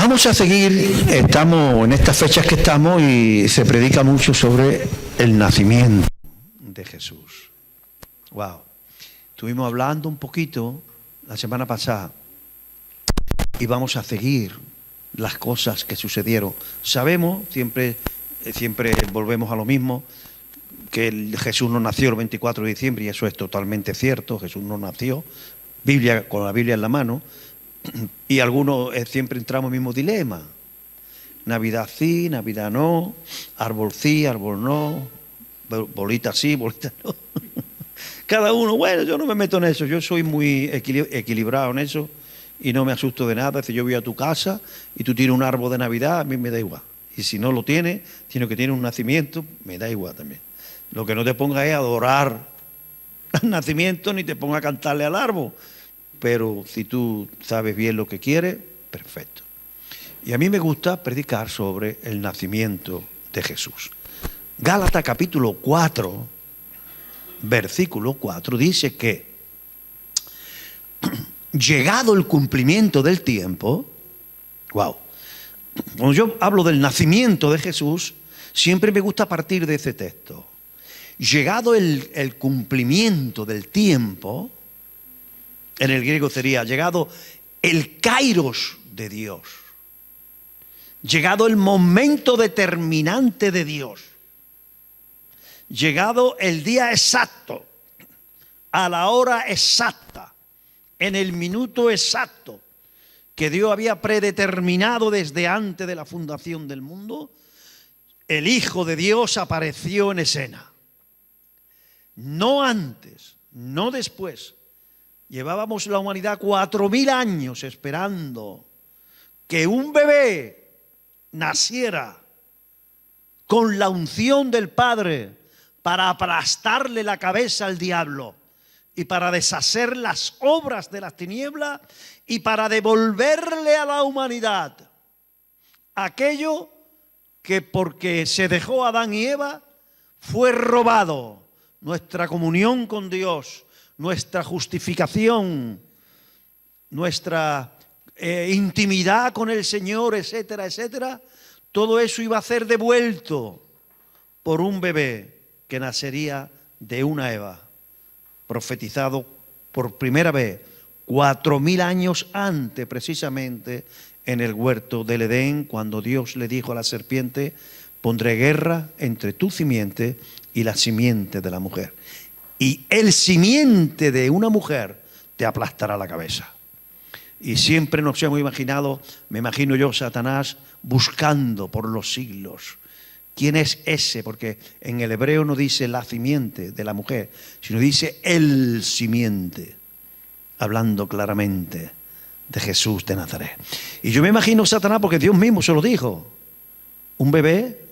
Vamos a seguir, estamos en estas fechas que estamos y se predica mucho sobre el nacimiento de Jesús. Wow. Estuvimos hablando un poquito la semana pasada y vamos a seguir las cosas que sucedieron. Sabemos, siempre volvemos a lo mismo, que Jesús no nació el 24 de diciembre y eso es totalmente cierto. Jesús no nació, con la Biblia en la mano. Y algunos siempre entramos en el mismo dilema. Navidad sí, Navidad no, árbol sí, árbol no, bolita sí, bolita no. Cada uno, bueno, yo no me meto en eso, yo soy muy equilibrado en eso y no me asusto de nada. Si yo voy a tu casa y tú tienes un árbol de Navidad, a mí me da igual. Y si no lo tienes, sino que tiene un nacimiento, me da igual también. Lo que no te ponga es adorar al nacimiento ni te ponga a cantarle al árbol. Pero si tú sabes bien lo que quieres, perfecto. Y a mí me gusta predicar sobre el nacimiento de Jesús. Gálatas capítulo 4, versículo 4, dice que llegado el cumplimiento del tiempo, wow, cuando yo hablo del nacimiento de Jesús, siempre me gusta partir de ese texto. Llegado el cumplimiento del tiempo, en el griego sería llegado el kairos de Dios, llegado el momento determinante de Dios, llegado el día exacto, a la hora exacta, en el minuto exacto que Dios había predeterminado desde antes de la fundación del mundo, el Hijo de Dios apareció en escena. No antes, no después. Llevábamos la humanidad 4000 años esperando que un bebé naciera con la unción del Padre para aplastarle la cabeza al diablo y para deshacer las obras de las tinieblas y para devolverle a la humanidad aquello que porque se dejó a Adán y Eva fue robado: nuestra comunión con Dios, nuestra justificación, nuestra intimidad con el Señor, etcétera, etcétera. Todo eso iba a ser devuelto por un bebé que nacería de una Eva, profetizado por primera vez 4000 años antes, precisamente en el huerto del Edén, cuando Dios le dijo a la serpiente: pondré guerra entre tu simiente y la simiente de la mujer. Y el simiente de una mujer te aplastará la cabeza. Y siempre nos hemos imaginado, me imagino yo, Satanás buscando por los siglos. ¿Quién es ese? Porque en el hebreo no dice la simiente de la mujer, sino dice el simiente, hablando claramente de Jesús de Nazaret. Y yo me imagino Satanás, porque Dios mismo se lo dijo: un bebé,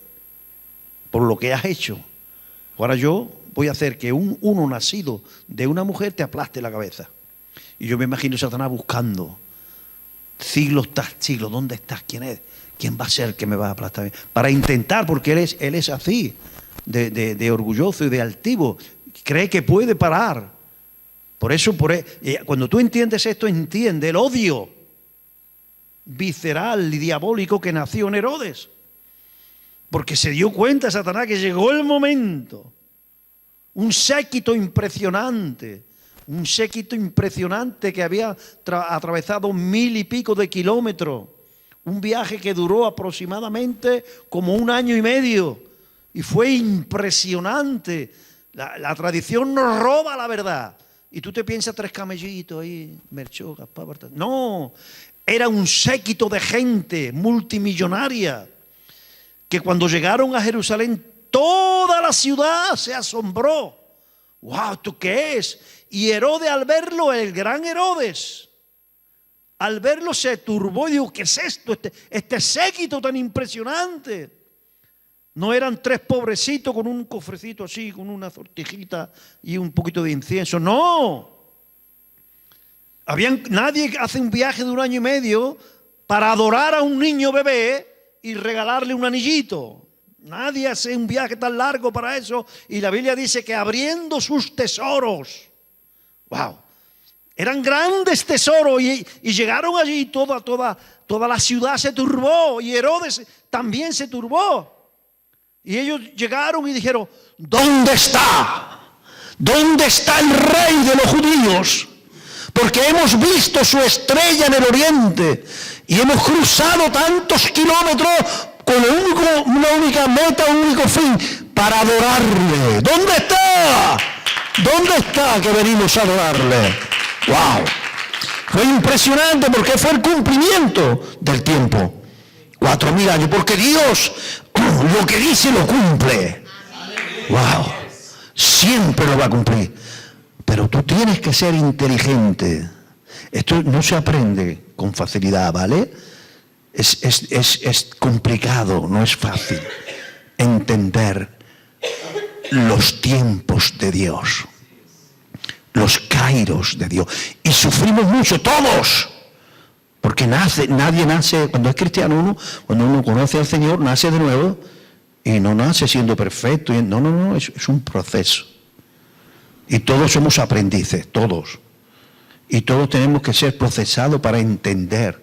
por lo que has hecho, ahora yo voy a hacer que uno nacido de una mujer te aplaste la cabeza. Y yo me imagino a Satanás buscando siglos tras siglos. ¿Dónde estás? ¿Quién es? ¿Quién va a ser que me va a aplastar? Para intentar, porque él es así, de orgulloso y de altivo. Cree que puede parar. Por eso, cuando tú entiendes esto, entiende el odio visceral y diabólico que nació en Herodes. Porque se dio cuenta Satanás que llegó el momento. Un séquito impresionante que había atravesado 1000 y pico de kilómetros. Un viaje que duró aproximadamente como 1 año y medio. Y fue impresionante. La tradición nos roba la verdad. Y tú te piensas 3 camellitos ahí, merchogas, papas. No, era un séquito de gente multimillonaria que cuando llegaron a Jerusalén, toda la ciudad se asombró. ¡Wow! ¿Esto qué es? Y Herodes, al verlo, el gran Herodes, al verlo se turbó y dijo: ¿qué es esto? Este séquito tan impresionante. No eran 3 pobrecitos con un cofrecito así, con una sortijita y un poquito de incienso. ¡No! Nadie hace un viaje de 1 año y medio para adorar a un niño bebé y regalarle un anillito. Nadie hace un viaje tan largo para eso. Y la Biblia dice que abriendo sus tesoros, wow, Eran grandes tesoros y llegaron allí y toda la ciudad se turbó y Herodes también se turbó. Y ellos llegaron y dijeron, ¿dónde está? ¿Dónde está el rey de los judíos? Porque hemos visto su estrella en el oriente y hemos cruzado tantos kilómetros con una única meta, un único fin, para adorarle. ¿Dónde está? ¿Dónde está que venimos a adorarle? ¡Wow! Fue impresionante porque fue el cumplimiento del tiempo. 4.000 años, porque Dios lo que dice lo cumple. ¡Wow! Siempre lo va a cumplir. Pero tú tienes que ser inteligente. Esto no se aprende con facilidad, ¿vale? Es complicado, no es fácil entender los tiempos de Dios, los kairos de Dios. Y sufrimos mucho, todos. Porque nadie nace, cuando es cristiano cuando uno conoce al Señor, nace de nuevo y no nace siendo perfecto. No, es un proceso. Y todos somos aprendices, todos. Y todos tenemos que ser procesados para entender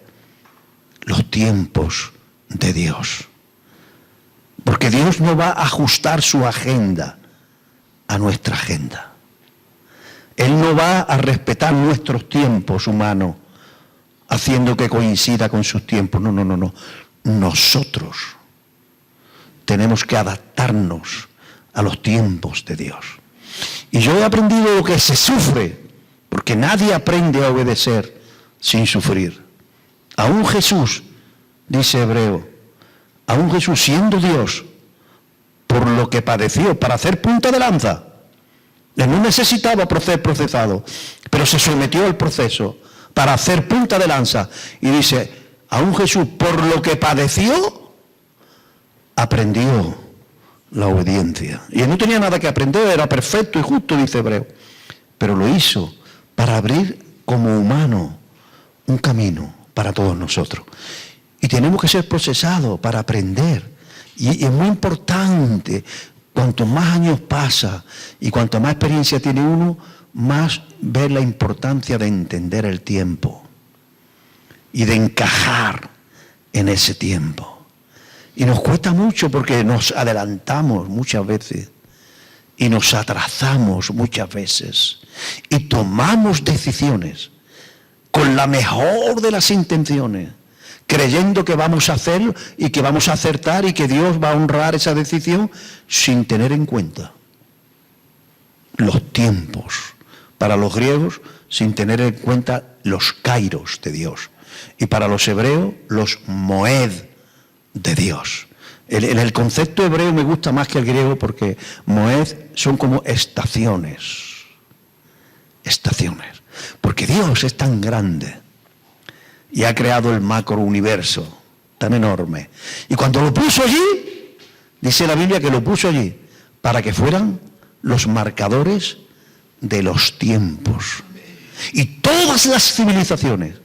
los tiempos de Dios. Porque Dios no va a ajustar su agenda a nuestra agenda. Él no va a respetar nuestros tiempos humanos, haciendo que coincida con sus tiempos. No. Nosotros tenemos que adaptarnos a los tiempos de Dios. Y yo he aprendido lo que se sufre, porque nadie aprende a obedecer sin sufrir. Aún Jesús, dice Hebreo, aún Jesús siendo Dios, por lo que padeció para hacer punta de lanza, él no necesitaba ser procesado, pero se sometió al proceso para hacer punta de lanza. Y dice, aún Jesús, por lo que padeció, aprendió la obediencia. Y él no tenía nada que aprender, era perfecto y justo, dice Hebreo. Pero lo hizo para abrir como humano un camino para todos nosotros. Y tenemos que ser procesados para aprender. Y es muy importante, cuanto más años pasa y cuanto más experiencia tiene uno, más ver la importancia de entender el tiempo y de encajar en ese tiempo. Y nos cuesta mucho porque nos adelantamos muchas veces y nos atrasamos muchas veces y tomamos decisiones con la mejor de las intenciones, creyendo que vamos a hacerlo y que vamos a acertar y que Dios va a honrar esa decisión sin tener en cuenta los tiempos. Para los griegos, sin tener en cuenta los kairos de Dios. Y para los hebreos, los moed de Dios. En el concepto hebreo me gusta más que el griego porque moed son como estaciones. Estaciones. Porque Dios es tan grande y ha creado el macrouniverso tan enorme. Y cuando lo puso allí, dice la Biblia que lo puso allí para que fueran los marcadores de los tiempos. Y todas las civilizaciones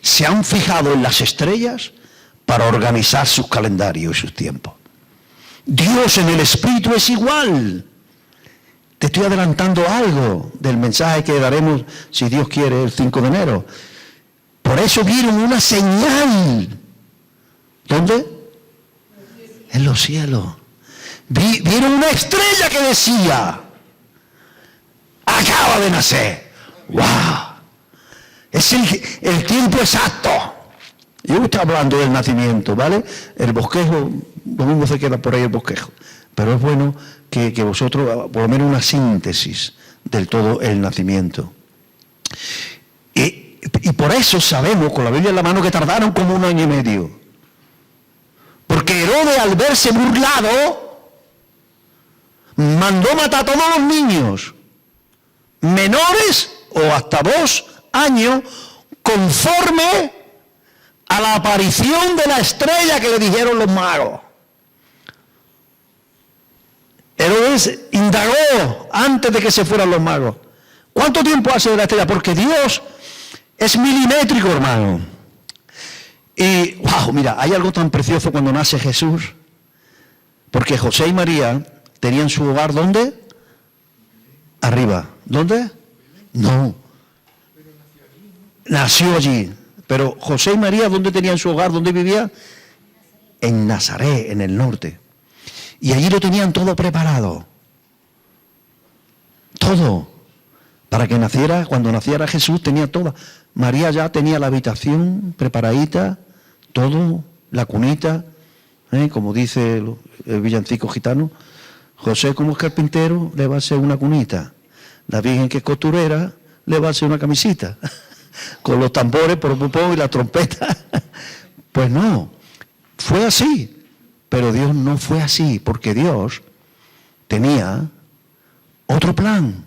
se han fijado en las estrellas para organizar sus calendarios y sus tiempos. Dios en el Espíritu es igual. Te estoy adelantando algo del mensaje que daremos, si Dios quiere, el 5 de enero. Por eso vieron una señal. ¿Dónde? En los cielos. Vieron una estrella que decía, acaba de nacer. ¡Wow! Es el tiempo exacto. Yo estoy hablando del nacimiento, ¿vale? El bosquejo, lo mismo se queda por ahí el bosquejo. Pero es bueno que vosotros, por lo menos una síntesis del todo el nacimiento. Y por eso sabemos, con la Biblia en la mano, que tardaron como 1 año y medio. Porque Herodes, al verse burlado, mandó matar a todos los niños, menores o hasta 2 años, conforme a la aparición de la estrella que le dijeron los magos. Herodes indagó antes de que se fueran los magos. ¿Cuánto tiempo hace de la estrella? Porque Dios es milimétrico, hermano. Y, wow, mira, hay algo tan precioso cuando nace Jesús. Porque José y María tenían su hogar, ¿dónde? Arriba. ¿Dónde? No. nació allí. Pero José y María, ¿dónde tenían su hogar? ¿Dónde vivía? En Nazaret, en el norte. Y allí lo tenían todo preparado. Todo. Para que naciera, cuando naciera Jesús, tenía toda. María ya tenía la habitación preparadita, todo, la cunita, como dice el villancico gitano. José, como es carpintero, le va a hacer una cunita. La Virgen, que es costurera, le va a hacer una camisita. Con los tambores, y la trompeta. Pues no, fue así. Pero Dios no fue así, porque Dios tenía otro plan.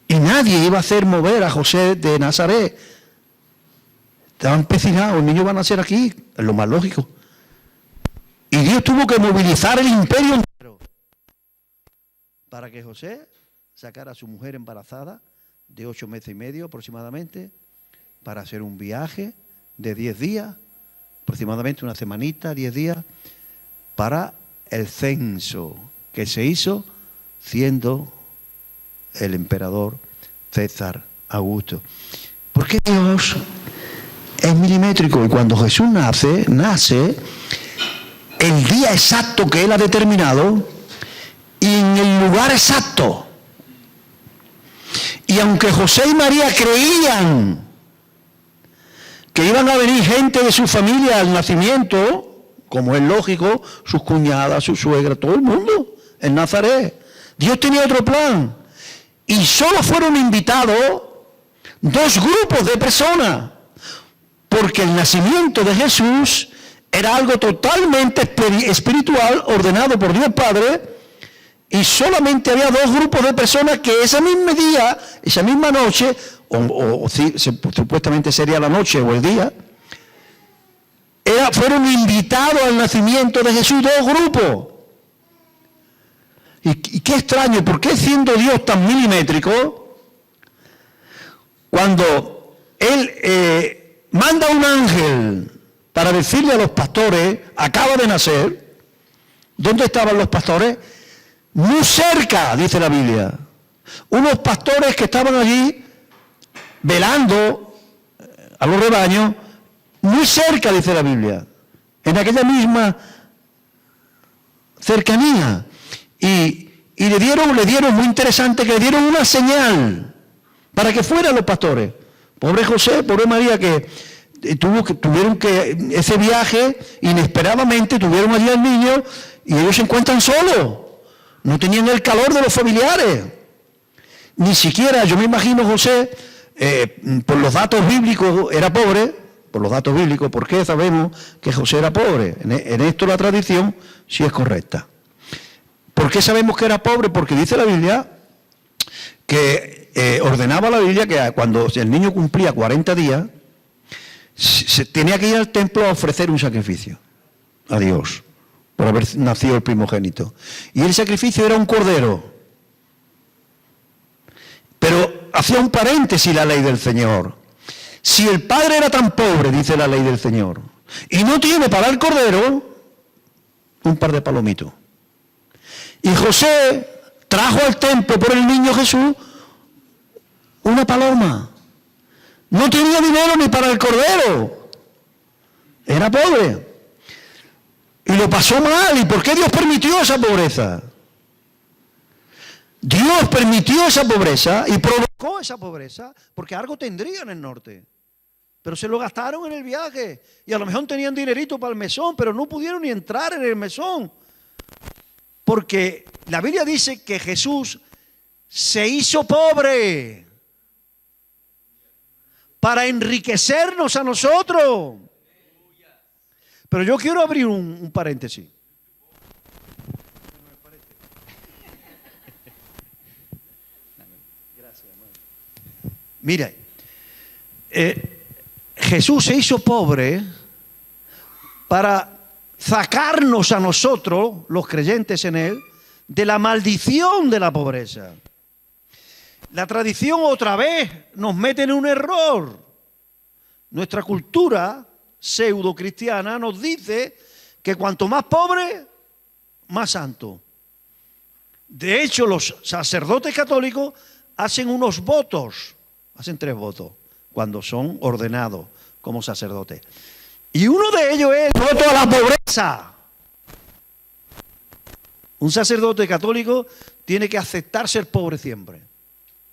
Y nadie iba a hacer mover a José de Nazaret. Estaba empecinado, el niño va a nacer aquí, es lo más lógico. Y Dios tuvo que movilizar el imperio entero para que José sacara a su mujer embarazada de 8 meses y medio aproximadamente, para hacer un viaje de 10 días, aproximadamente una semanita, 10 días, para el censo que se hizo siendo el emperador César Augusto. Porque Dios es milimétrico, y cuando Jesús nace el día exacto que Él ha determinado y en el lugar exacto. Y aunque José y María creían que iban a venir gente de su familia al nacimiento, como es lógico, sus cuñadas, su suegra, todo el mundo en Nazaret, Dios tenía otro plan. Y solo fueron invitados 2 grupos de personas, porque el nacimiento de Jesús era algo totalmente espiritual, ordenado por Dios Padre, y solamente había 2 grupos de personas que ese mismo día, esa misma noche, supuestamente sería la noche o el día, fueron invitados al nacimiento de Jesús 2 grupos. Y qué extraño, ¿por qué siendo Dios tan milimétrico, cuando Él manda un ángel para decirle a los pastores, acaba de nacer? ¿Dónde estaban los pastores? Muy cerca, dice la Biblia. Unos pastores que estaban allí velando a los rebaños, muy cerca, dice la Biblia, en aquella misma cercanía. Y le dieron, muy interesante, que le dieron una señal para que fueran los pastores. Pobre José, pobre María, que tuvieron que, ese viaje, inesperadamente, tuvieron allí al niño, y ellos se encuentran solos. No tenían el calor de los familiares. Ni siquiera, yo me imagino José, por los datos bíblicos, era pobre. Por los datos bíblicos, ¿por qué sabemos que José era pobre? En esto la tradición sí es correcta. ¿Por qué sabemos que era pobre? Porque dice la Biblia que ordenaba la Biblia que cuando el niño cumplía 40 días, se tenía que ir al templo a ofrecer un sacrificio a Dios por haber nacido el primogénito. Y el sacrificio era un cordero. Pero hacía un paréntesis la ley del Señor. Si el padre era tan pobre, dice la ley del Señor, y no tiene para el cordero, un par de palomitos. Y José trajo al templo por el niño Jesús una paloma. No tenía dinero ni para el cordero. Era pobre. Y lo pasó mal. ¿Y por qué Dios permitió esa pobreza? Dios permitió esa pobreza y provocó esa pobreza porque algo tendría en el norte. Pero se lo gastaron en el viaje. Y a lo mejor tenían dinerito para el mesón, pero no pudieron ni entrar en el mesón. Porque la Biblia dice que Jesús se hizo pobre para enriquecernos a nosotros. Pero yo quiero abrir un paréntesis. Mire, Jesús se hizo pobre para sacarnos a nosotros, los creyentes en Él, de la maldición de la pobreza. La tradición otra vez nos mete en un error. Nuestra cultura pseudo-cristiana nos dice que cuanto más pobre, más santo. De hecho, los sacerdotes católicos hacen unos votos hacen 3 votos cuando son ordenados como sacerdotes. Y uno de ellos es el voto a la pobreza. Un sacerdote católico tiene que aceptar ser pobre siempre.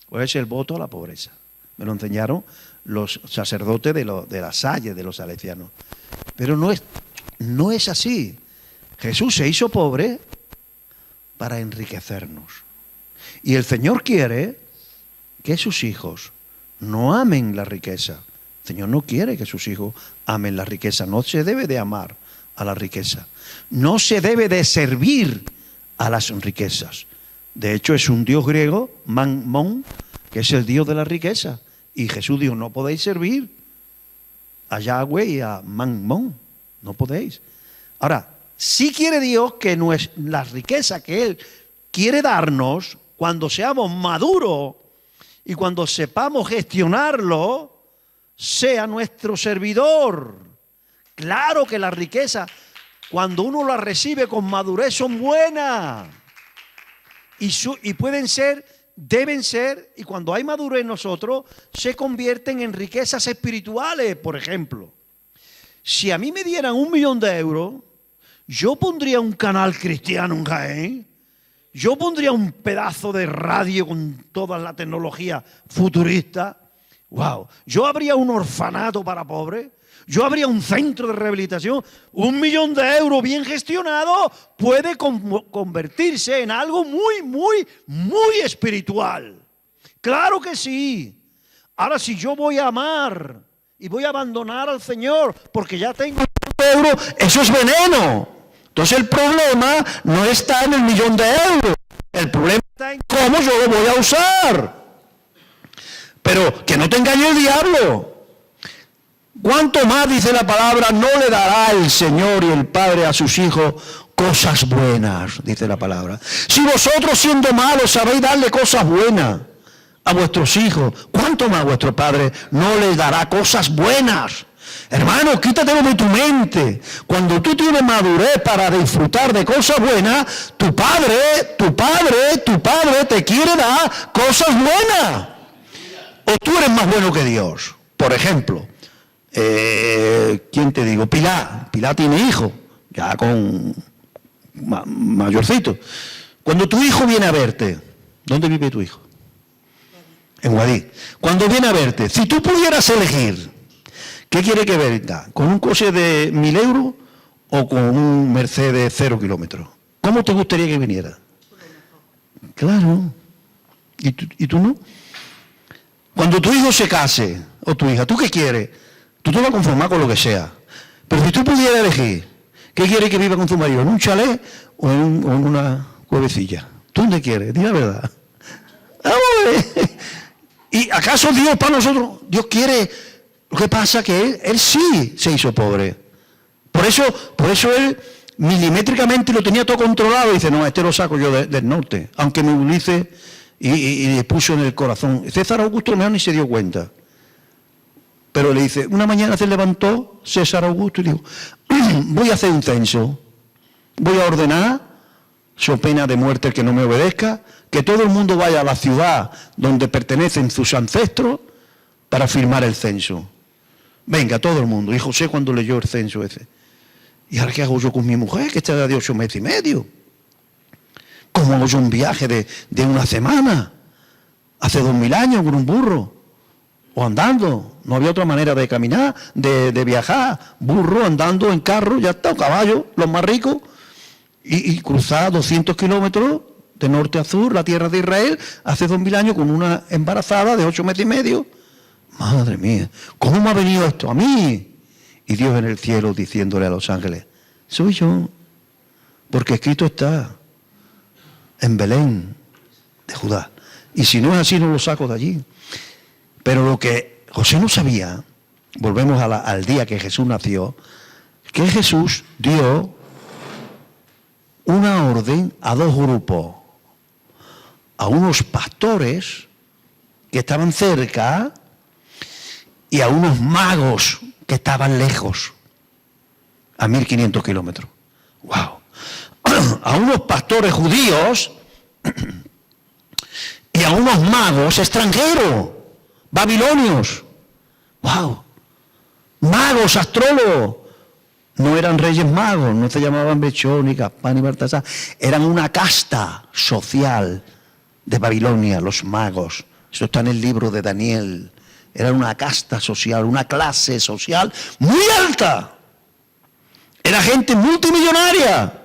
Pues es el voto a la pobreza. Me lo enseñaron los sacerdotes de la Salle, de los salesianos. Pero no es así. Jesús se hizo pobre para enriquecernos. Y el Señor quiere que sus hijos no amen la riqueza. El Señor no quiere que sus hijos amen la riqueza. No se debe de amar a la riqueza. No se debe de servir a las riquezas. De hecho, es un dios griego, Mammón, que es el dios de la riqueza. Y Jesús dijo, no podéis servir a Yahweh y a Mammón. No podéis. Ahora, sí quiere Dios que la riqueza que Él quiere darnos, cuando seamos maduros y cuando sepamos gestionarlo, sea nuestro servidor. Claro que la riqueza, cuando uno la recibe con madurez, son buenas. Y pueden ser, deben ser, y cuando hay madurez en nosotros, se convierten en riquezas espirituales. Por ejemplo, si a mí me dieran 1 millón de euros, yo pondría un canal cristiano en Jaén, yo pondría un pedazo de radio con toda la tecnología futurista. ¡Wow! Yo habría un orfanato para pobres, yo habría un centro de rehabilitación. 1 millón de euros bien gestionado puede convertirse en algo muy, muy, muy espiritual. ¡Claro que sí! Ahora, si yo voy a amar y voy a abandonar al Señor porque ya tengo 1 millón de euros, eso es veneno. Entonces el problema no está en el 1 millón de euros, el problema está en cómo yo lo voy a usar. Pero que no te engañe el diablo. ¿Cuánto más, dice la palabra, no le dará el Señor y el Padre a sus hijos cosas buenas? Dice la palabra. Si vosotros, siendo malos, sabéis darle cosas buenas a vuestros hijos, ¿cuánto más vuestro Padre no les dará cosas buenas? Hermano, quítatelo de tu mente. Cuando tú tienes madurez para disfrutar de cosas buenas, tu padre te quiere dar cosas buenas. O tú eres más bueno que Dios. Por ejemplo, ¿quién te digo? Pilar tiene hijos, ya con mayorcito. Cuando tu hijo viene a verte, ¿dónde vive tu hijo? En Guadix. Cuando viene a verte, si tú pudieras elegir, ¿qué quiere que venga? ¿Con un coche de 1.000 euros o con un Mercedes 0 kilómetros? ¿Cómo te gustaría que viniera? Claro. ¿Y tú no? Cuando tu hijo se case, o tu hija, ¿tú qué quieres? Tú te vas a conformar con lo que sea. Pero si tú pudieras elegir, ¿qué quieres que viva con tu marido? ¿En un chalet o en una cuevecilla? ¿Tú dónde quieres? Di la verdad. ¡Vamos a ver! ¿Y acaso Dios para nosotros? Dios quiere. Lo que pasa es que él sí se hizo pobre. Por eso él milimétricamente lo tenía todo controlado. Y dice, no, este lo saco yo del norte. Aunque me unice y le puso en el corazón. César Augusto mejor ni se dio cuenta. Pero le dice, una mañana se levantó César Augusto y dijo, voy a hacer un censo. Voy a ordenar, so pena de muerte el que no me obedezca, que todo el mundo vaya a la ciudad donde pertenecen sus ancestros para firmar el censo. Venga, todo el mundo. Y José cuando leyó el censo ese. ¿Y ahora qué hago yo con mi mujer que está de 8 meses y medio? ¿Cómo hago yo un viaje de una semana? Hace 2000 años con un burro. O andando. No había otra manera de caminar, de viajar. Burro, andando en carro, ya está, o caballo, los más ricos. Y cruzar 200 kilómetros de norte a sur, la tierra de Israel, hace 2000 años con una embarazada de 8 meses y medio. Madre mía, ¿cómo me ha venido esto a mí? Y Dios en el cielo diciéndole a los ángeles, soy yo, porque escrito está en Belén de Judá. Y si no es así, no lo saco de allí. Pero lo que José no sabía, volvemos al día que Jesús nació, que Jesús dio una orden a 2 grupos, a unos pastores que estaban cerca y a unos magos que estaban lejos, a 1500 kilómetros. ¡Wow! A unos pastores judíos y a unos magos extranjeros, babilonios. ¡Wow! Magos, astrólogos. No eran reyes magos, no se llamaban Melchor, ni Gaspar, ni Baltasar. Eran una casta social de Babilonia, los magos. Eso está en el libro de Daniel. Era una casta social, una clase social muy alta. Era gente multimillonaria.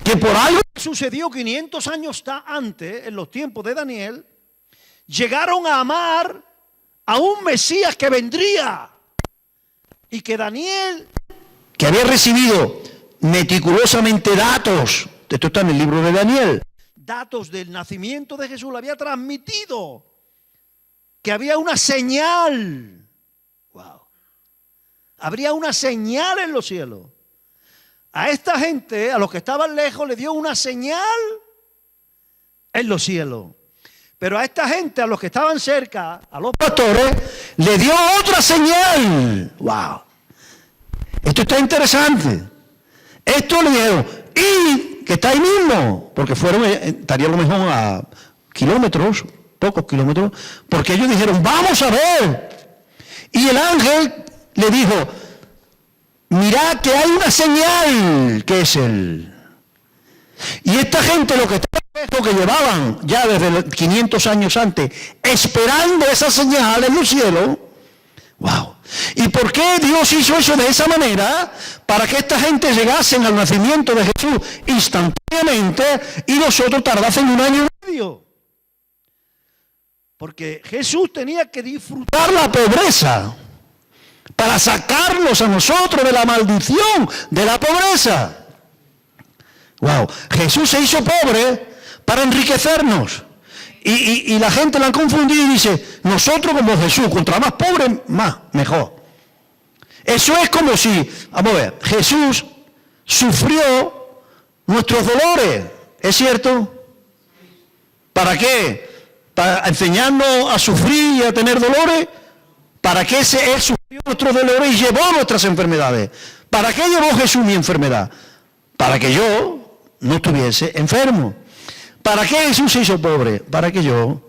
Que por algo que sucedió 500 años antes, en los tiempos de Daniel, llegaron a amar a un Mesías que vendría. Y que Daniel, que había recibido meticulosamente datos, esto está en el libro de Daniel, datos del nacimiento de Jesús, le había transmitido que había una señal. Wow. Habría una señal en los cielos. A esta gente, a los que estaban lejos, le dio una señal en los cielos. Pero a esta gente, a los que estaban cerca, a los pastores, le dio otra señal. ¡Wow! Esto está interesante. Esto le dijeron, y que está ahí mismo, porque estaría a lo mejor a kilómetros, pocos kilómetros, porque ellos dijeron, vamos a ver. Y el ángel le dijo, mirad que hay una señal que es él. Y esta gente, lo que llevaban ya desde 500 años antes, esperando esa señal en los cielos. ¡Wow! ¿Y por qué Dios hizo eso de esa manera? Para que esta gente llegasen al nacimiento de Jesús instantáneamente y nosotros tardasen 1 año y medio. Porque Jesús tenía que disfrutar la pobreza para sacarnos a nosotros de la maldición de la pobreza. ¡Wow! Jesús se hizo pobre para enriquecernos. Y la gente la han confundido y dice, nosotros como Jesús, contra más pobre, mejor. Eso es como si, vamos a ver, Jesús sufrió nuestros dolores, ¿es cierto? ¿Para qué? ¿Para enseñarnos a sufrir y a tener dolores? ¿Para qué Él sufrió nuestros dolores y llevó nuestras enfermedades? ¿Para qué llevó Jesús mi enfermedad? Para que yo no estuviese enfermo. ¿Para qué Jesús se hizo pobre? Para que yo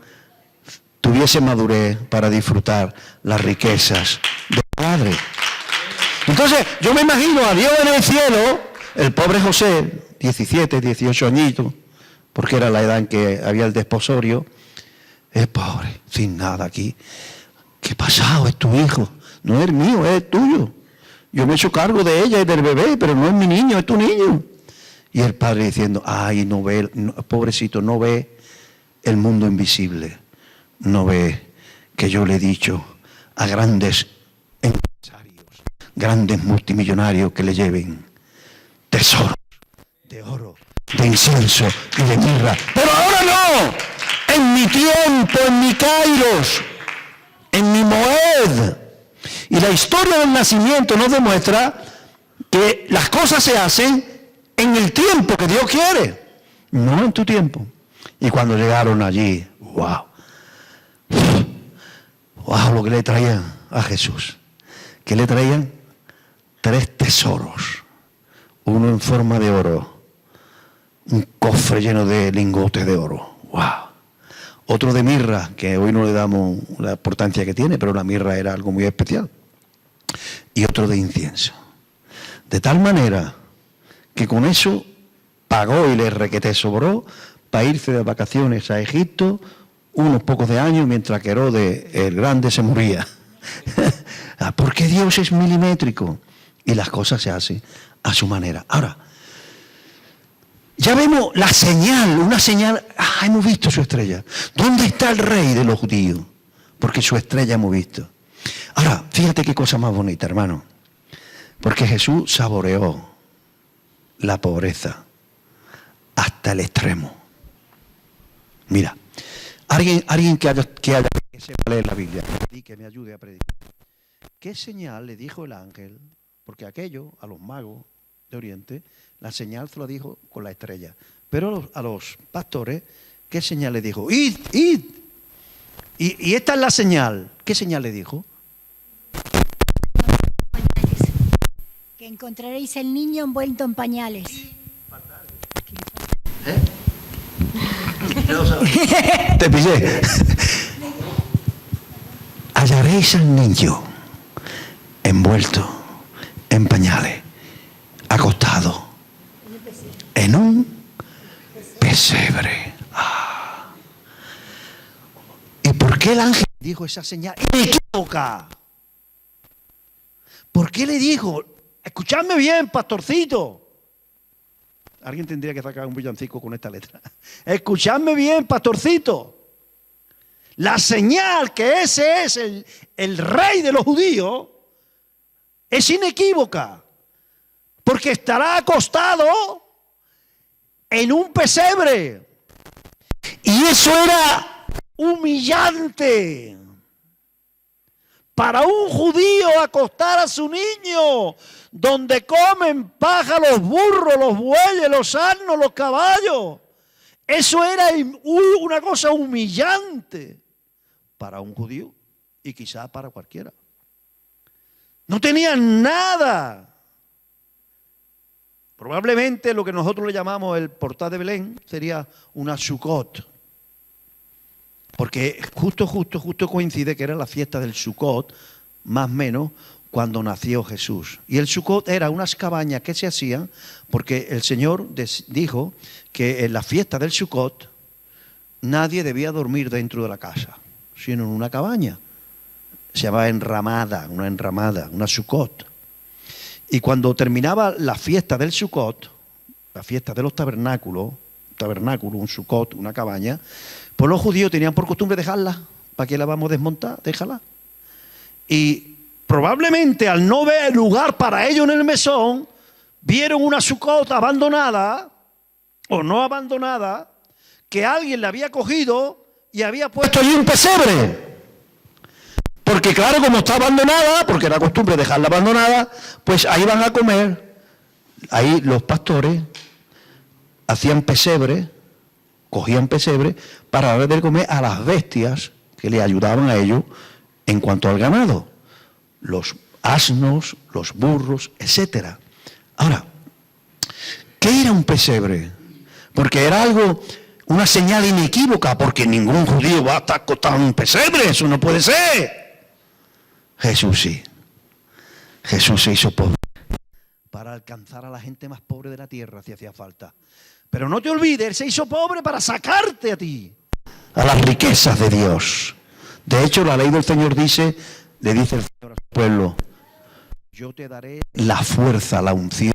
tuviese madurez para disfrutar las riquezas del Padre. Entonces, yo me imagino a Dios en el cielo, el pobre José, 17, 18 añitos, porque era la edad en que había el desposorio, es pobre, sin nada aquí. ¿Qué pasado? Es tu hijo, no es mío, es tuyo. Yo me he hecho cargo de ella y del bebé, pero no es mi niño, es tu niño. Y el padre diciendo, ay, no ve, pobrecito, no ve el mundo invisible. No ve que yo le he dicho a grandes empresarios, grandes multimillonarios que le lleven tesoros de oro, de incienso y de mirra. Pero ahora no, en mi tiempo, en mi kairos, en mi moed. Y la historia del nacimiento nos demuestra que las cosas se hacen en el tiempo que Dios quiere, no en tu tiempo. Y cuando llegaron allí, wow, lo que le traían a Jesús. ¿Qué le traían? 3 tesoros, uno en forma de oro, un cofre lleno de lingotes de oro, wow. Otro de mirra, que hoy no le damos la importancia que tiene, pero la mirra era algo muy especial. Y otro de incienso. De tal manera que con eso pagó y le requete sobró para irse de vacaciones a Egipto unos pocos de años mientras que Herodes el Grande se moría. Porque Dios es milimétrico y las cosas se hacen a su manera. Ahora, ya vemos la señal, una señal, hemos visto su estrella. ¿Dónde está el rey de los judíos? Porque su estrella hemos visto. Ahora, fíjate qué cosa más bonita, hermano. Porque Jesús saboreó la pobreza hasta el extremo. Mira, alguien que sepa leer la Biblia, que me ayude a predicar. ¿Qué señal le dijo el ángel? Porque aquello, a los magos de Oriente, la señal se lo dijo con la estrella. Pero a los pastores, ¿qué señal le dijo? ¡Id, id! Y esta es la señal. ¿Qué señal le dijo? Que encontraréis el niño envuelto en pañales. Te pillé. encontraréis al niño envuelto en pañales, acostado en un pesebre. ¿Y por qué el ángel dijo esa señal inequívoca? ¿Por qué le dijo? Escuchadme bien, pastorcito. Alguien tendría que sacar un villancico con esta letra. Escuchadme bien, pastorcito. La señal que ese es el rey de los judíos es inequívoca, porque estará acostado en un pesebre. Y eso era humillante. Para un judío acostar a su niño donde comen paja los burros, los bueyes, los asnos, los caballos. Eso era una cosa humillante para un judío y quizás para cualquiera. No tenían nada. Probablemente lo que nosotros le llamamos el portal de Belén sería una Sukkot. Porque justo coincide que era la fiesta del Sukkot, más o menos, cuando nació Jesús. Y el Sukkot era unas cabañas que se hacían, porque el Señor dijo que en la fiesta del Sukkot nadie debía dormir dentro de la casa, sino en una cabaña. Se llamaba una Sukkot. Y cuando terminaba la fiesta del Sukkot, la fiesta de los tabernáculos, un Sukkot, una cabaña, pues los judíos tenían por costumbre dejarla. ¿Para qué la vamos a desmontar? Déjala. Y probablemente al no ver lugar para ellos en el mesón, vieron una Sukkot abandonada, o no abandonada, que alguien la había cogido y había puesto allí un pesebre. Porque claro, como está abandonada, porque era costumbre dejarla abandonada, pues ahí van a comer. Ahí los pastores hacían pesebre, cogían pesebre para dar de comer a las bestias que le ayudaban a ellos en cuanto al ganado. Los asnos, los burros, etc. Ahora, ¿qué era un pesebre? Porque era algo, una señal inequívoca, porque ningún judío va a estar acostado en un pesebre, eso no puede ser. Jesús sí. Jesús se hizo pobre para alcanzar a la gente más pobre de la tierra si hacía falta. Pero no te olvides, Él se hizo pobre para sacarte a ti, a las riquezas de Dios. De hecho, la ley del Señor le dice el Señor a su pueblo, yo te daré la fuerza, la unción,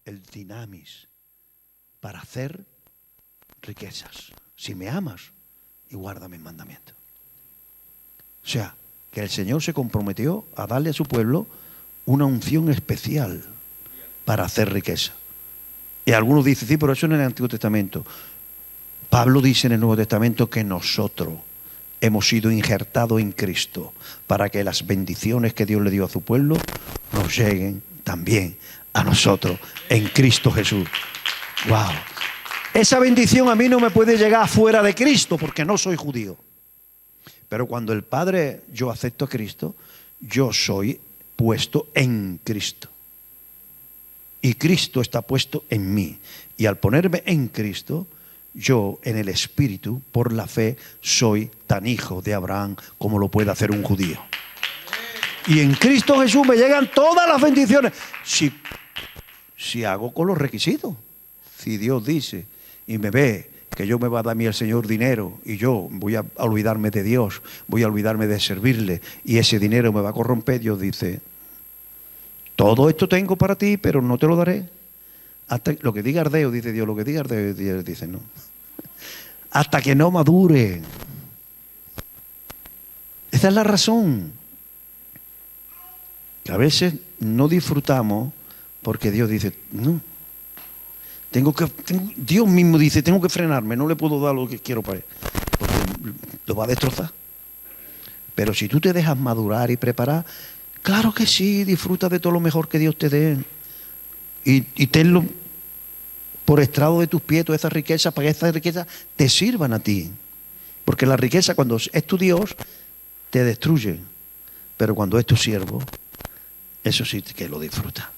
el dinamis, para hacer riquezas. Si me amas y guarda mis mandamientos. O sea, que el Señor se comprometió a darle a su pueblo una unción especial para hacer riqueza. Y algunos dicen, sí, pero eso en el Antiguo Testamento. Pablo dice en el Nuevo Testamento que nosotros hemos sido injertados en Cristo para que las bendiciones que Dios le dio a su pueblo nos lleguen también a nosotros en Cristo Jesús. ¡Wow! Esa bendición a mí no me puede llegar fuera de Cristo porque no soy judío. Pero cuando el Padre, yo acepto a Cristo, yo soy puesto en Cristo. Y Cristo está puesto en mí. Y al ponerme en Cristo, yo en el Espíritu, por la fe, soy tan hijo de Abraham como lo puede hacer un judío. Y en Cristo Jesús me llegan todas las bendiciones. Si hago con los requisitos. Si Dios dice y me ve que yo me va a dar a mí el Señor dinero y yo voy a olvidarme de Dios, voy a olvidarme de servirle y ese dinero me va a corromper, Dios dice, todo esto tengo para ti, pero no te lo daré. Hasta lo que diga Ardeo, dice Dios, lo que diga Ardeo, Dios dice no. Hasta que no madure. Esa es la razón. Que a veces no disfrutamos porque Dios dice, no. Dios mismo dice, tengo que frenarme, no le puedo dar lo que quiero para él, porque lo va a destrozar. Pero si tú te dejas madurar y preparar, claro que sí, disfruta de todo lo mejor que Dios te dé. Y tenlo por estrado de tus pies, todas esas riquezas, para que esas riquezas te sirvan a ti. Porque la riqueza, cuando es tu Dios, te destruye. Pero cuando es tu siervo, eso sí que lo disfruta.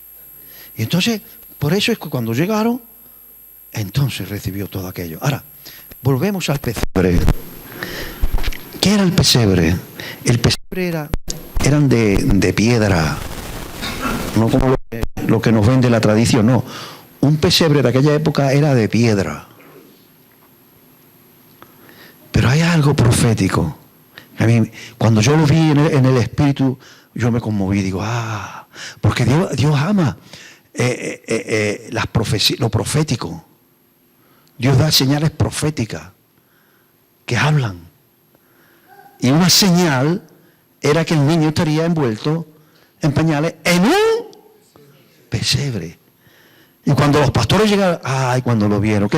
Y entonces, por eso es que cuando llegaron, entonces recibió todo aquello. Ahora, volvemos al pesebre. ¿Qué era el pesebre? El pesebre eran de piedra, no como lo que nos vende la tradición, no. Un pesebre de aquella época era de piedra. Pero hay algo profético. A mí, cuando yo lo vi en el espíritu, yo me conmoví, digo, porque Dios ama lo profético. Dios da señales proféticas que hablan. Y una señal era que el niño estaría envuelto en pañales en un pesebre. Y cuando los pastores llegaron, cuando lo vieron,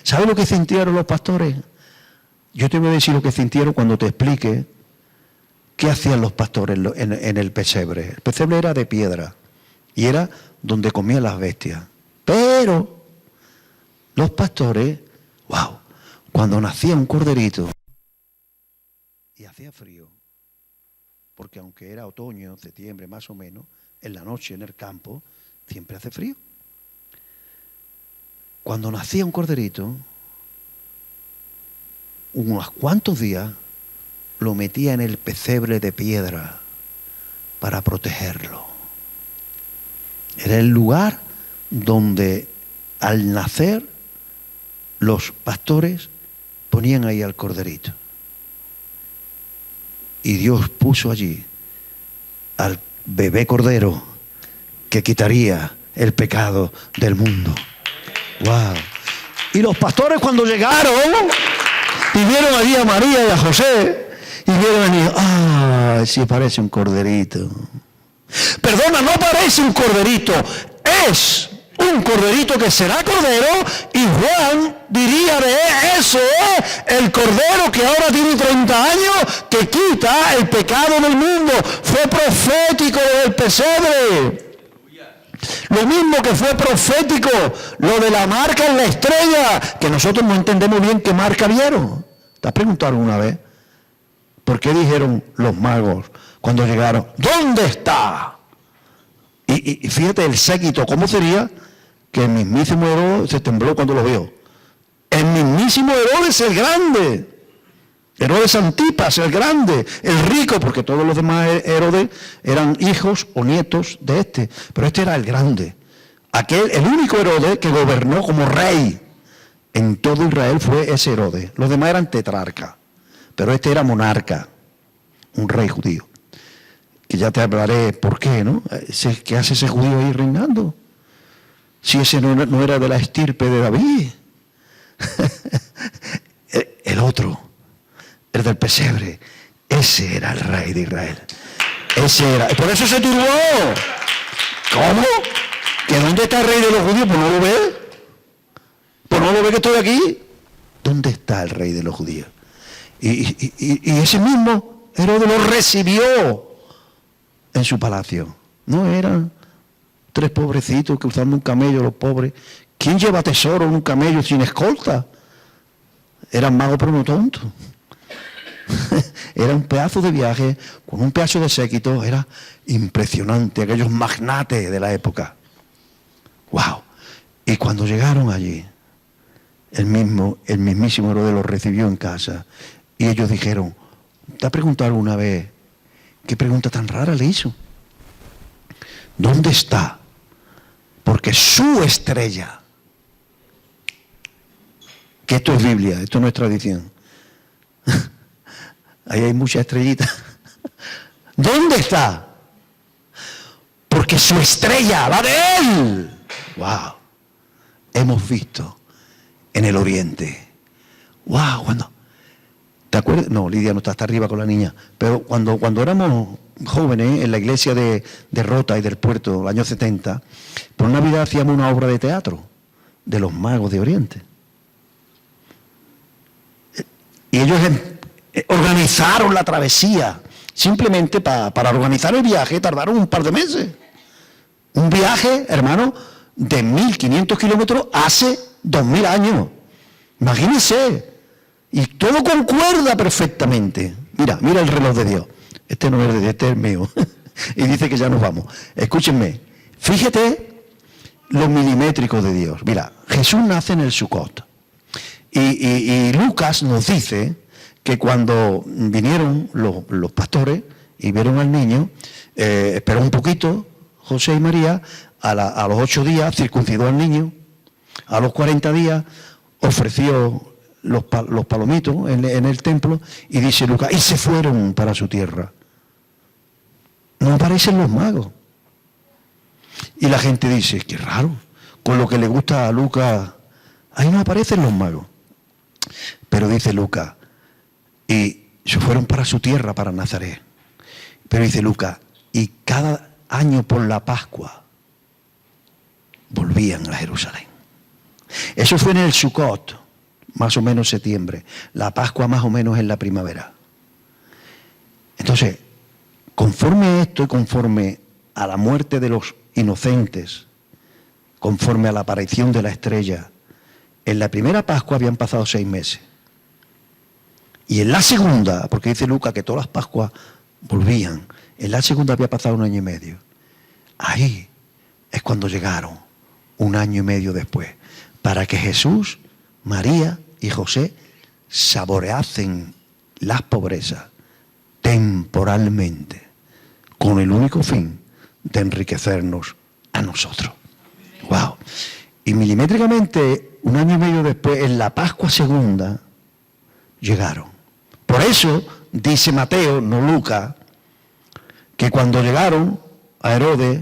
¿sabes lo que sintieron los pastores? Yo te voy a decir lo que sintieron cuando te explique qué hacían los pastores en el pesebre. El pesebre era de piedra y era donde comían las bestias. Pero los pastores, cuando nacía un corderito y hacía frío, porque aunque era otoño, septiembre más o menos, en la noche en el campo siempre hace frío. Cuando nacía un corderito, unos cuantos días lo metía en el pesebre de piedra para protegerlo. Era el lugar donde al nacer los pastores ponían ahí al corderito. Y Dios puso allí al bebé cordero que quitaría el pecado del mundo. ¡Wow! Y los pastores cuando llegaron y vieron allí a María y a José y vieron al niño, sí parece un corderito. Perdona, no parece un corderito, es un corderito que será cordero, y Juan diría de eso es el cordero que ahora tiene 30 años, que quita el pecado del mundo. Fue profético del pesebre. Lo mismo que fue profético lo de la marca en la estrella, que nosotros no entendemos bien qué marca vieron. ¿Te has preguntado alguna vez por qué dijeron los magos cuando llegaron, ¿dónde está? Y fíjate el séquito, ¿cómo sería? Que el mismísimo Herodes se tembló cuando lo vio. El mismísimo Herodes el grande. Herodes Antipas el grande, el rico, porque todos los demás Herodes eran hijos o nietos de este. Pero este era el grande. El único Herodes que gobernó como rey en todo Israel fue ese Herodes. Los demás eran tetrarcas. Pero este era monarca, un rey judío. Que ya te hablaré por qué, ¿no? ¿Qué hace ese judío ahí reinando? Si ese no era de la estirpe de David. El otro, el del pesebre, ese era el rey de Israel. Ese era. Por eso se turbó. ¿Cómo? ¿Que dónde está el rey de los judíos? Pues no lo ve. Pues no lo ve que estoy aquí. ¿Dónde está el rey de los judíos? Y ese mismo Herodes lo recibió en su palacio. No eran 3 pobrecitos que usaban un camello, los pobres. ¿Quién lleva tesoro en un camello sin escolta? Eran magos pero no tontos. Era un pedazo de viaje con un pedazo de séquito. Era impresionante, aquellos magnates de la época. ¡Wow! Y cuando llegaron allí, el mismísimo Herodes los recibió en casa. Y ellos dijeron, ¿te has preguntado alguna vez qué pregunta tan rara le hizo? ¿Dónde está? Porque su estrella, que esto es Biblia, esto no es tradición. Ahí hay muchas estrellitas. ¿Dónde está? Porque su estrella va de él. ¡Wow! Hemos visto en el oriente. ¡Wow! Cuando, ¿te acuerdas? No, Lidia no está hasta arriba con la niña. Pero cuando éramos jóvenes en la iglesia de Rota y del Puerto, el año 70, por Navidad hacíamos una obra de teatro de los magos de Oriente. Y ellos organizaron la travesía. Simplemente para organizar el viaje tardaron un par de meses. Un viaje, hermano, de 1.500 kilómetros hace 2.000 años. Imagínense. Y todo concuerda perfectamente. Mira el reloj de Dios. Este no es de Dios, este es mío. Y dice que ya nos vamos. Escúchenme. Fíjate lo milimétrico de Dios. Mira, Jesús nace en el Sucot. Y Lucas nos dice que cuando vinieron los pastores y vieron al niño, esperó un poquito José y María, a los 8 días circuncidó al niño, a los 40 días ofreció los palomitos en el templo, y dice Lucas, y se fueron para su tierra. No aparecen los magos. Y la gente dice, qué raro, con lo que le gusta a Lucas, ahí no aparecen los magos. Pero dice Lucas, y se fueron para su tierra, para Nazaret. Pero dice Lucas, y cada año por la Pascua volvían a Jerusalén. Eso fue en el Sukkot, más o menos septiembre. La Pascua más o menos en la primavera. Entonces, conforme a esto y conforme a la muerte de los inocentes, conforme a la aparición de la estrella, en la primera Pascua habían pasado 6 meses. Y en la segunda, porque dice Lucas que todas las Pascuas volvían, en la segunda había pasado 1 año y medio. Ahí es cuando llegaron, 1 año y medio después, para que Jesús, María y José saboreasen las pobrezas temporalmente, con el único fin de enriquecernos a nosotros. ¡Wow! Y milimétricamente, 1 año y medio después, en la Pascua segunda, llegaron. Por eso dice Mateo, no Lucas, que cuando llegaron a Herodes,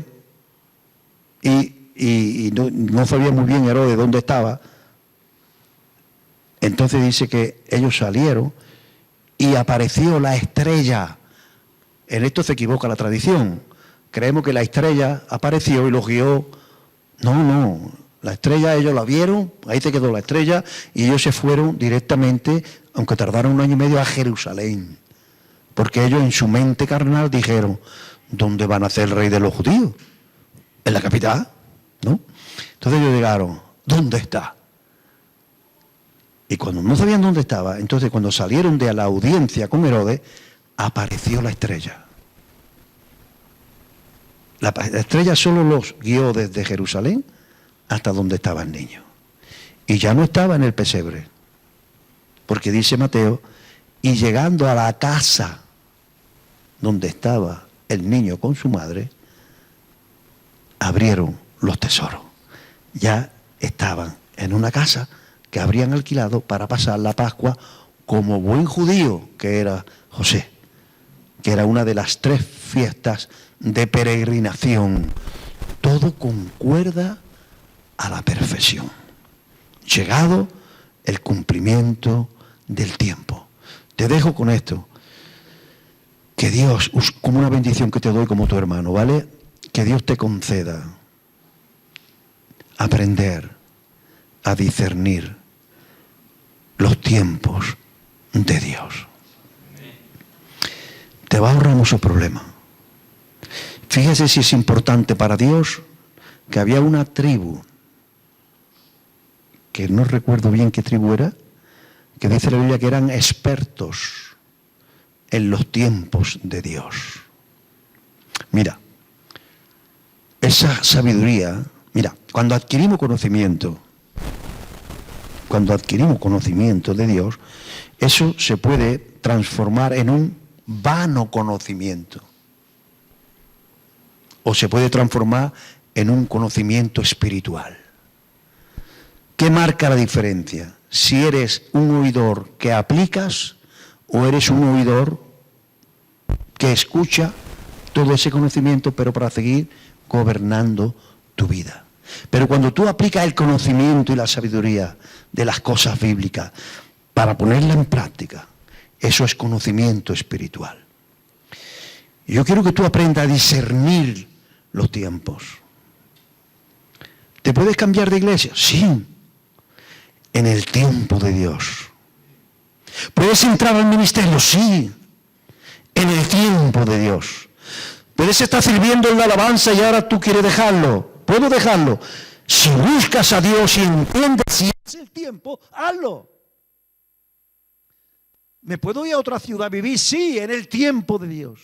y no sabía muy bien Herodes dónde estaba, entonces dice que ellos salieron y apareció la estrella. En esto se equivoca la tradición. Creemos que la estrella apareció y los guió. No, la estrella ellos la vieron, ahí se quedó la estrella, y ellos se fueron directamente, aunque tardaron 1 año y medio, a Jerusalén. Porque ellos en su mente carnal dijeron, ¿dónde van a ser el rey de los judíos? En la capital, ¿no? Entonces ellos llegaron, ¿dónde está? Y cuando no sabían dónde estaba, entonces cuando salieron de la audiencia con Herodes, apareció la estrella. La estrella solo los guió desde Jerusalén hasta donde estaba el niño. Y ya no estaba en el pesebre. Porque dice Mateo, y llegando a la casa donde estaba el niño con su madre, abrieron los tesoros. Ya estaban en una casa que habrían alquilado para pasar la Pascua como buen judío que era José, que era una de las 3 fiestas de peregrinación. Todo concuerda a la perfección. Llegado el cumplimiento del tiempo. Te dejo con esto. Que Dios, como una bendición que te doy como tu hermano, ¿vale? Que Dios te conceda aprender a discernir los tiempos de Dios. Te va a ahorrar muchos problemas. Fíjese si es importante para Dios que había una tribu, que no recuerdo bien qué tribu era, que dice la Biblia que eran expertos en los tiempos de Dios. Mira, esa sabiduría, mira, cuando adquirimos conocimiento de Dios, eso se puede transformar en un vano conocimiento. O se puede transformar en un conocimiento espiritual. ¿Qué marca la diferencia? Si eres un oidor que aplicas o eres un oidor que escucha todo ese conocimiento, pero para seguir gobernando tu vida. Pero cuando tú aplicas el conocimiento y la sabiduría de las cosas bíblicas para ponerla en práctica, eso es conocimiento espiritual. Yo quiero que tú aprendas a discernir los tiempos. ¿Te puedes cambiar de iglesia? Sí. En el tiempo de Dios. ¿Puedes entrar al ministerio? Sí. En el tiempo de Dios. ¿Puedes estar sirviendo en la alabanza y ahora tú quieres dejarlo? ¿Puedo dejarlo? Si buscas a Dios y entiendes si es el tiempo, hazlo. ¿Me puedo ir a otra ciudad a vivir? Sí, en el tiempo de Dios.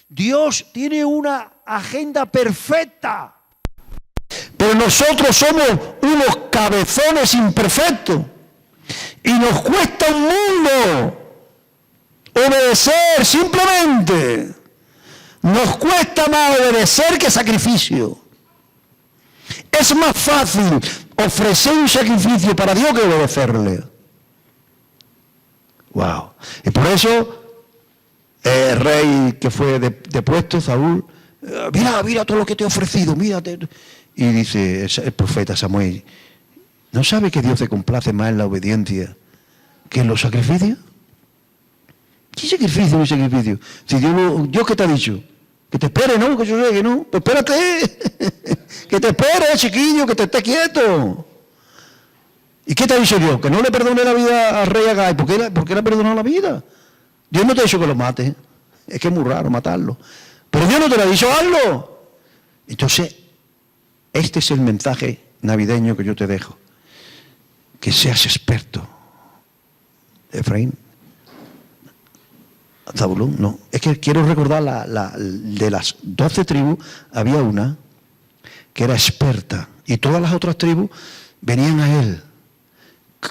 Dios tiene una agenda perfecta. Pero nosotros somos unos cabezones imperfectos. Y nos cuesta un mundo obedecer, simplemente. Nos cuesta más obedecer que sacrificio. Es más fácil ofrecer un sacrificio para Dios que obedecerle. Wow. Y por eso el rey que fue depuesto, Saúl, mira todo lo que te he ofrecido, mírate. Y dice el profeta Samuel, ¿no sabe que Dios se complace más en la obediencia que en los sacrificios? ¿Qué sacrificio no sacrificio? Si Dios ¿qué te ha dicho? Que te espere, ¿no? Que yo llegue, ¿no? Pues espérate. Que te espere, chiquillo, que te esté quieto. ¿Y qué te ha dicho Dios? Que no le perdone la vida al rey Agag. ¿Por qué le ha perdonado la vida? Dios no te ha dicho que lo mates. Es que es muy raro matarlo. Pero Dios no te lo ha dicho, hazlo. Entonces, este es el mensaje navideño que yo te dejo. Que seas experto. Efraín. Zabulón, no. Es que quiero recordar de las 12 tribus, había una que era experta. Y todas las otras tribus venían a él.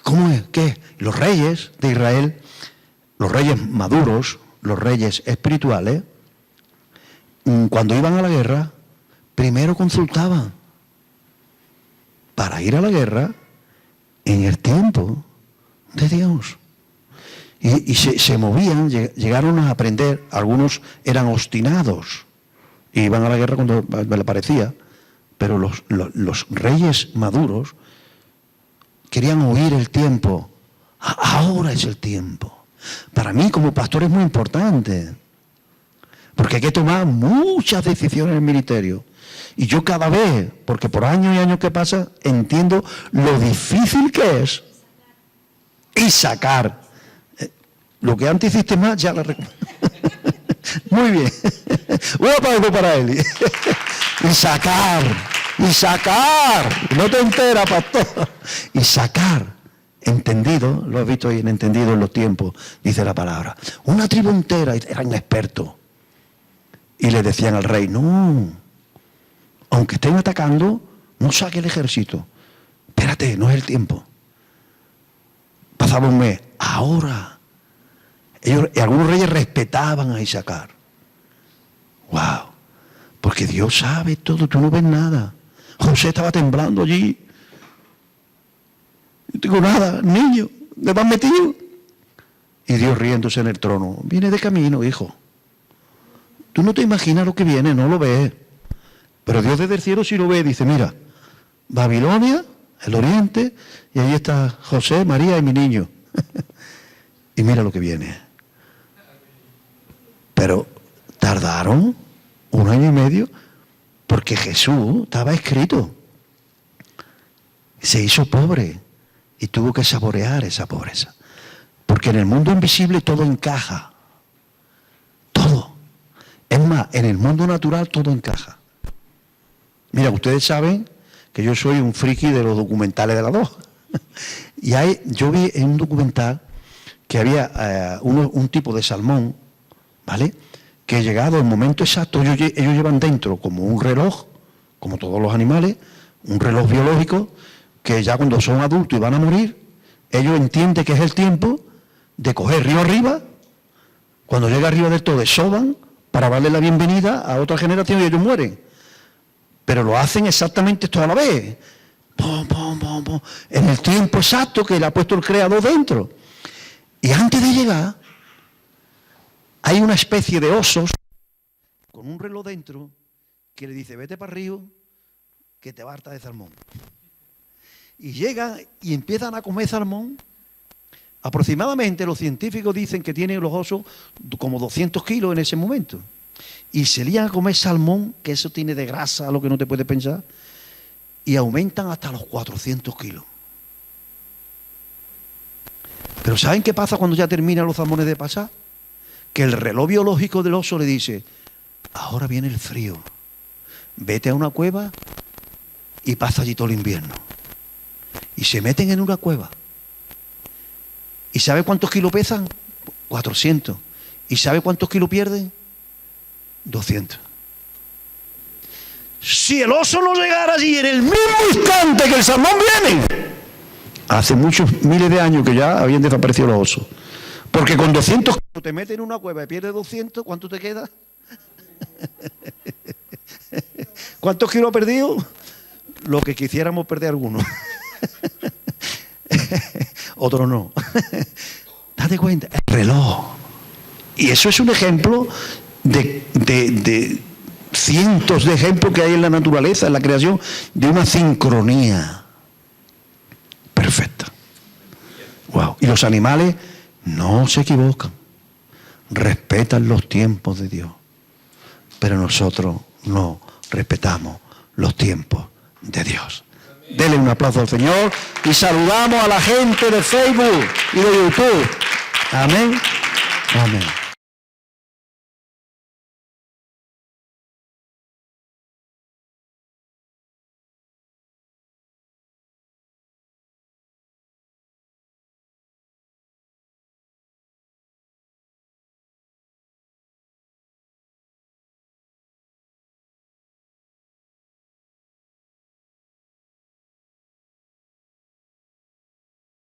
¿Cómo es? ¿Qué? Los reyes de Israel, los reyes maduros, los reyes espirituales, cuando iban a la guerra, primero consultaban para ir a la guerra en el tiempo de Dios. Y se movían, llegaron a aprender, algunos eran obstinados, y iban a la guerra cuando le parecía, pero los reyes maduros querían oír el tiempo. Ahora es el tiempo. Para mí como pastor es muy importante, porque hay que tomar muchas decisiones en el ministerio. Y yo cada vez, porque por años y años que pasa, entiendo lo difícil que es y sacar. Lo que antes hiciste más, ya la recuerdo. Muy bien. Un aplauso para él. Y sacar. No te enteras, pastor. Y sacar. Entendido, lo has visto ahí en entendido en los tiempos, dice la palabra. Una tribu entera, eran expertos. Y le decían al rey, no, aunque estén atacando, no saque el ejército. Espérate, no es el tiempo. Pasaba un mes. Ahora. Algunos reyes respetaban a Isaacar. Wow. Porque Dios sabe todo, tú no ves nada. José estaba temblando allí. No tengo nada, niño, me van metido. Y Dios riéndose en el trono. Viene de camino, hijo. Tú no te imaginas lo que viene, no lo ves. Pero Dios desde el cielo sí lo ve. Dice, mira, Babilonia, el oriente, y ahí está José, María y mi niño. Y mira lo que viene. Pero tardaron 1 año y medio porque Jesús estaba escrito. Se hizo pobre y tuvo que saborear esa pobreza. Porque en el mundo invisible todo encaja. Todo. Es más, en el mundo natural todo encaja. Mira, ustedes saben que yo soy un friki de los documentales de la 2. Y yo vi en un documental que había un tipo de salmón, ¿vale? Que llegado el momento exacto, ellos llevan dentro como un reloj, como todos los animales, un reloj biológico, que ya cuando son adultos y van a morir, ellos entienden que es el tiempo de coger río arriba, cuando llega arriba del todo, desoban para darle la bienvenida a otra generación y ellos mueren. Pero lo hacen exactamente toda la vez. Pum, pum, pum, pum, en el tiempo exacto que le ha puesto el creador dentro. Y antes de llegar, hay una especie de osos con un reloj dentro que le dice, vete para arriba, que te va a hartar de salmón. Y llegan y empiezan a comer salmón. Aproximadamente los científicos dicen que tienen los osos como 200 kilos en ese momento. Y se lían a comer salmón, que eso tiene de grasa lo que no te puedes pensar, y aumentan hasta los 400 kilos. Pero ¿saben qué pasa cuando ya terminan los salmones de pasar? Que el reloj biológico del oso le dice, ahora viene el frío, vete a una cueva y pasa allí todo el invierno. Y se meten en una cueva. ¿Y sabe cuántos kilos pesan? 400. ¿Y sabe cuántos kilos pierden? 200. Si el oso no llegara allí en el mismo instante que el salmón viene, hace muchos miles de años que ya habían desaparecido los osos. Porque con 200 te metes en una cueva y pierdes 200, ¿cuánto te queda? ¿Cuántos kilos ha perdido? Lo que quisiéramos perder algunos. Otros no. Date cuenta, el reloj. Y eso es un ejemplo de cientos de ejemplos que hay en la naturaleza, en la creación, de una sincronía perfecta. Wow. Y los animales no se equivocan, respetan los tiempos de Dios, pero nosotros no respetamos los tiempos de Dios. Dele un aplauso al Señor y saludamos a la gente de Facebook y de YouTube. Amén. Amén.